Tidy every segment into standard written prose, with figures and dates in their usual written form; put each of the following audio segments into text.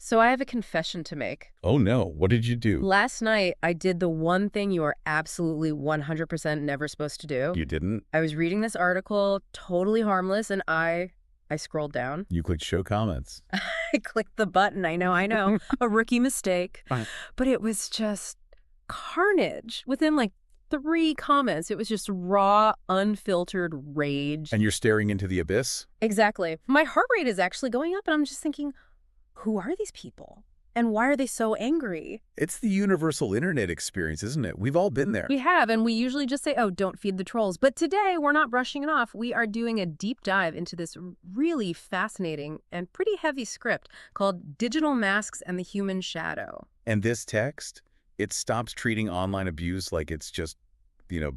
So I have a confession to make. Oh no, what did you do? Last night, I did the one thing you are absolutely 100% never supposed to do. You didn't? I was reading this article, totally harmless, and I scrolled down. You clicked show comments. I clicked the button. I know. A rookie mistake. Fine. But it was just carnage. Within like 3 comments, it was just raw, unfiltered rage. And you're staring into the abyss? Exactly. My heart rate is actually going up, and I'm just thinking, who are these people? And why are they so angry? It's the universal internet experience, isn't it? We've all been there. We have, and we usually just say, oh, don't feed the trolls. But today, we're not brushing it off. We are doing a deep dive into this really fascinating and pretty heavy script called Digital Masks and the Human Shadow. And this text, it stops treating online abuse like it's just,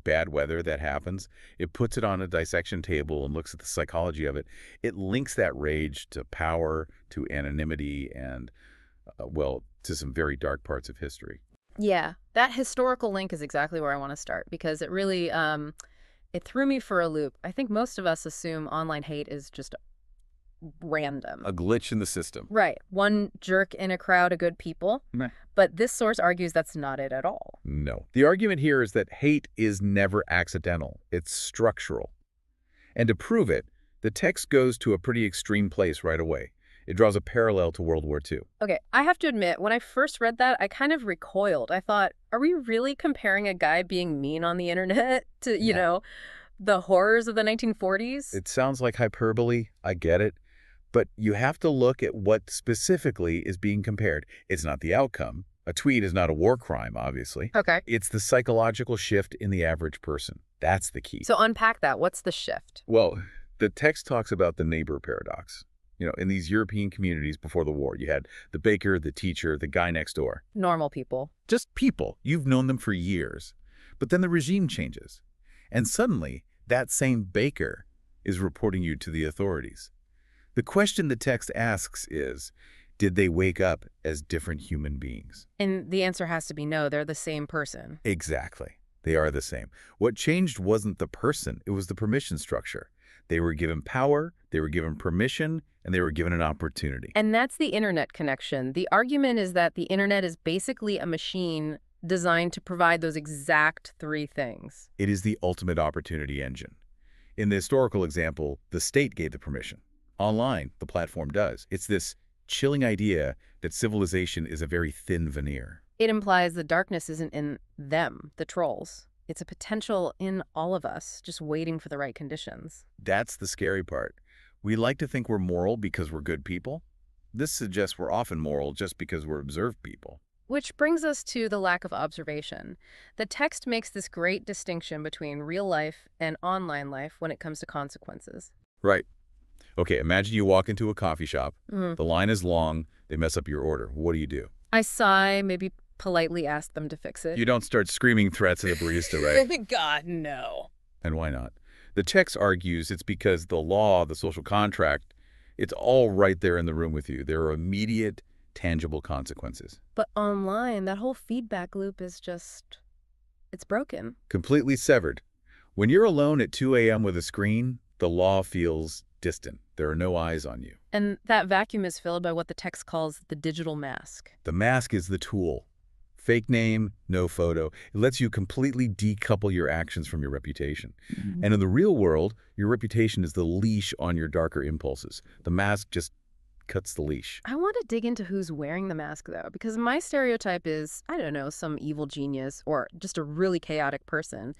bad weather that happens. It puts it on a dissection table and looks at the psychology of it. It links that rage to power, to anonymity, and, to some very dark parts of history. Yeah, that historical link is exactly where I want to start because it really, it threw me for a loop. I think most of us assume online hate is just random. A glitch in the system. Right. One jerk in a crowd of good people. Meh. But this source argues that's not it at all. No. The argument here is that hate is never accidental. It's structural. And to prove it, the text goes to a pretty extreme place right away. It draws a parallel to World War II. Okay, I have to admit, when I first read that, I kind of recoiled. I thought, are we really comparing a guy being mean on the internet to, the horrors of the 1940s? It sounds like hyperbole. I get it. But you have to look at what specifically is being compared. It's not the outcome. A tweet is not a war crime, obviously. Okay. It's the psychological shift in the average person. That's the key. So unpack that. What's the shift? Well, the text talks about the neighbor paradox. In these European communities before the war, you had the baker, the teacher, the guy next door. Normal people. Just people. You've known them for years. But then the regime changes. And suddenly, that same baker is reporting you to the authorities. The question the text asks is, did they wake up as different human beings? And the answer has to be no, they're the same person. Exactly. They are the same. What changed wasn't the person, it was the permission structure. They were given power, they were given permission, and they were given an opportunity. And that's the internet connection. The argument is that the internet is basically a machine designed to provide those exact 3 things. It is the ultimate opportunity engine. In the historical example, the state gave the permission. Online, the platform does. It's this chilling idea that civilization is a very thin veneer. It implies the darkness isn't in them, the trolls. It's a potential in all of us, just waiting for the right conditions. That's the scary part. We like to think we're moral because we're good people. This suggests we're often moral just because we're observed people. Which brings us to the lack of observation. The text makes this great distinction between real life and online life when it comes to consequences. Right. Okay, imagine you walk into a coffee shop. The line is long. They mess up your order. What do? I sigh, maybe politely ask them to fix it. You don't start screaming threats at a barista, right? God, no. And why not? The text argues it's because the law, the social contract, it's all right there in the room with you. There are immediate, tangible consequences. But online, that whole feedback loop is just, it's broken. Completely severed. When you're alone at 2 a.m. with a screen, the law feels distant. There are no eyes on you. And that vacuum is filled by what the text calls the digital mask. The mask is the tool. Fake name, no photo. It lets you completely decouple your actions from your reputation. And in the real world, your reputation is the leash on your darker impulses. The mask just cuts the leash. I want to dig into who's wearing the mask, though, because my stereotype is, I don't know, some evil genius or just a really chaotic person.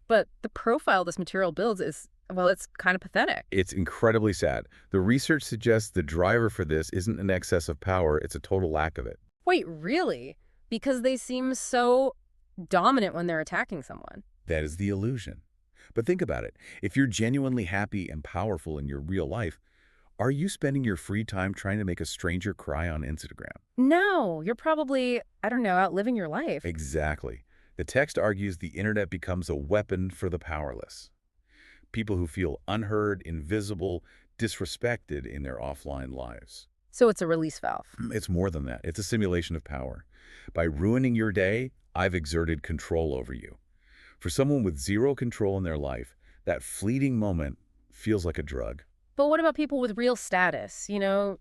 But the profile this material builds is, well, it's kind of pathetic. It's incredibly sad. The research suggests the driver for this isn't an excess of power, it's a total lack of it. Wait, really? Because they seem so dominant when they're attacking someone. That is the illusion. But think about it. If you're genuinely happy and powerful in your real life, are you spending your free time trying to make a stranger cry on Instagram? No, you're probably, I don't know, outliving your life. Exactly. The text argues the internet becomes a weapon for the powerless. People who feel unheard, invisible, disrespected in their offline lives. So it's a release valve. It's more than that. It's a simulation of power. By ruining your day, I've exerted control over you. For someone with zero control in their life, that fleeting moment feels like a drug. But what about people with real status?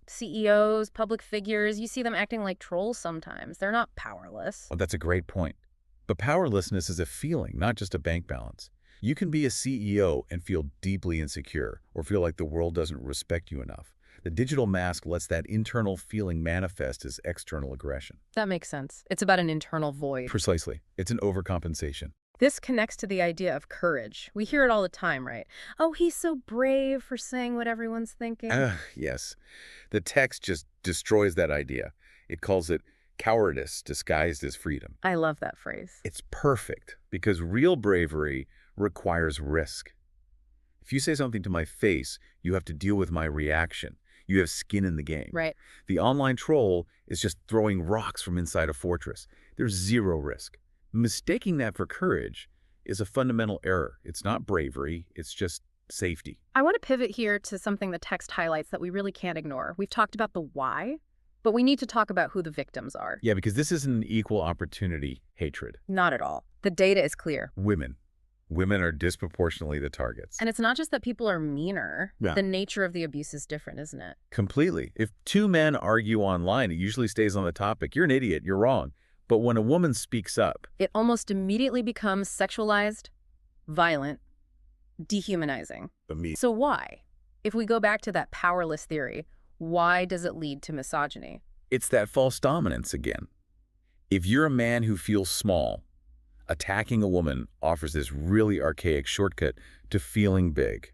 CEOs, public figures, you see them acting like trolls sometimes. They're not powerless. Well, that's a great point. But powerlessness is a feeling, not just a bank balance. You can be a CEO and feel deeply insecure or feel like the world doesn't respect you enough. The digital mask lets that internal feeling manifest as external aggression. That makes sense. It's about an internal void. Precisely. It's an overcompensation. This connects to the idea of courage. We hear it all the time, right? Oh, he's so brave for saying what everyone's thinking. Yes. The text just destroys that idea. It calls it cowardice disguised as freedom. I love that phrase. It's perfect because real bravery requires risk. If you say something to my face, you have to deal with my reaction. You have skin in the game. Right. The online troll is just throwing rocks from inside a fortress. There's zero risk. Mistaking that for courage is a fundamental error. It's not bravery, it's just safety. I want to pivot here to something the text highlights that we really can't ignore. We've talked about the why, but we need to talk about who the victims are. Yeah, because this isn't an equal opportunity hatred. Not at all. The data is clear. Women. Women are disproportionately the targets. And it's not just that people are meaner. Yeah. The nature of the abuse is different, isn't it? Completely. If two men argue online, it usually stays on the topic. You're an idiot. You're wrong. But when a woman speaks up, It almost immediately becomes sexualized, violent, dehumanizing. So why? If we go back to that powerless theory, why does it lead to misogyny? it's that false dominance again. If you're a man who feels small, attacking a woman offers this really archaic shortcut to feeling big.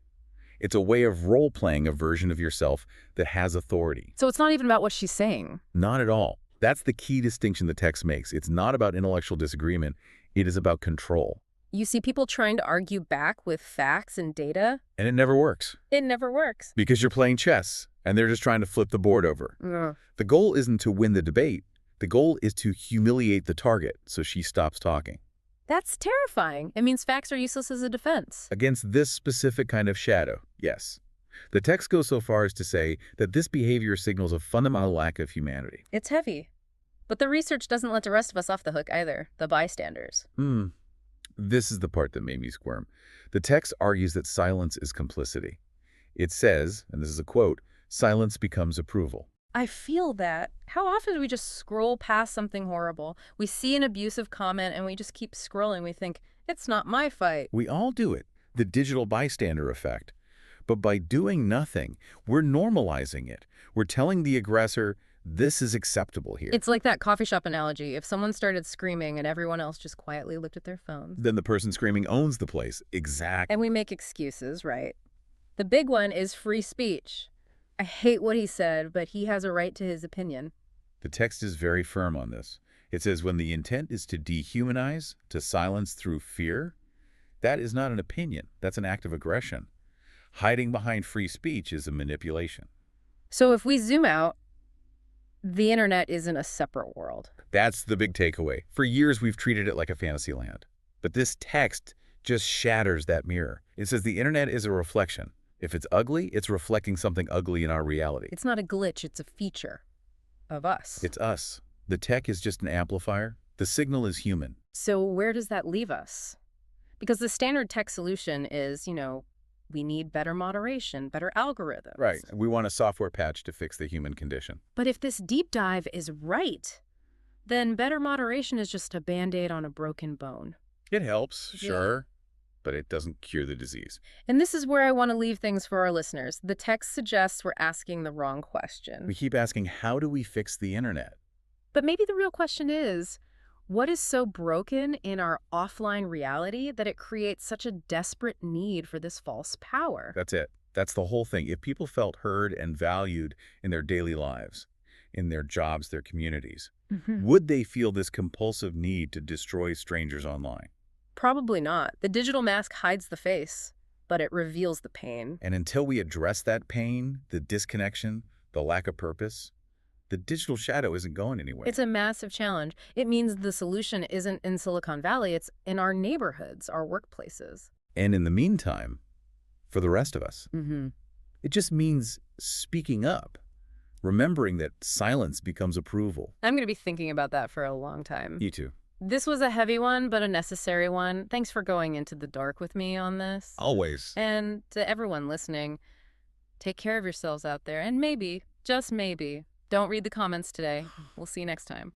It's a way of role-playing a version of yourself that has authority. So it's not even about what she's saying. Not at all. That's the key distinction the text makes. It's not about intellectual disagreement. It is about control. You see people trying to argue back with facts and data. And it never works. It never works. Because you're playing chess, and they're just trying to flip the board over. Ugh. The goal isn't to win the debate. The goal is to humiliate the target so she stops talking. That's terrifying. It means facts are useless as a defense. Against this specific kind of shadow, yes. The text goes so far as to say that this behavior signals a fundamental lack of humanity. It's heavy. But the research doesn't let the rest of us off the hook either, the bystanders. This is the part that made me squirm. The text argues that silence is complicity. It says, and this is a quote, "Silence becomes approval." I feel that. How often do we just scroll past something horrible? We see an abusive comment and we just keep scrolling. We think, it's not my fight. We all do it, the digital bystander effect. But by doing nothing, we're normalizing it. We're telling the aggressor, this is acceptable here. It's like that coffee shop analogy. If someone started screaming and everyone else just quietly looked at their phones. Then the person screaming owns the place. Exactly. And we make excuses, right? The big one is free speech. I hate what he said, but he has a right to his opinion. The text is very firm on this. It says when the intent is to dehumanize, to silence through fear, that is not an opinion. That's an act of aggression. Hiding behind free speech is a manipulation. So if we zoom out, the internet isn't a separate world. That's the big takeaway. For years, we've treated it like a fantasy land. But this text just shatters that mirror. It says the internet is a reflection. If it's ugly, it's reflecting something ugly in our reality. It's not a glitch, it's a feature of us. It's us. The tech is just an amplifier. The signal is human. So where does that leave us? Because the standard tech solution is, we need better moderation, better algorithms. Right. We want a software patch to fix the human condition. But if this deep dive is right, then better moderation is just a Band-Aid on a broken bone. It helps, Yeah. sure, but it doesn't cure the disease. And this is where I want to leave things for our listeners. The text suggests we're asking the wrong question. We keep asking, how do we fix the internet? But maybe the real question is, what is so broken in our offline reality that it creates such a desperate need for this false power? That's it. That's the whole thing. If people felt heard and valued in their daily lives, in their jobs, their communities, would they feel this compulsive need to destroy strangers online? Probably not. The digital mask hides the face, but it reveals the pain. And until we address that pain, the disconnection, the lack of purpose, the digital shadow isn't going anywhere. It's a massive challenge. It means the solution isn't in Silicon Valley, it's in our neighborhoods, our workplaces. And in the meantime, for the rest of us, it just means speaking up, remembering that silence becomes approval. I'm going to be thinking about that for a long time. You too. This was a heavy one, but a necessary one. Thanks for going into the dark with me on this. Always. And to everyone listening, Take care of yourselves out there, and maybe, just maybe, don't read the comments today. We'll see you next time.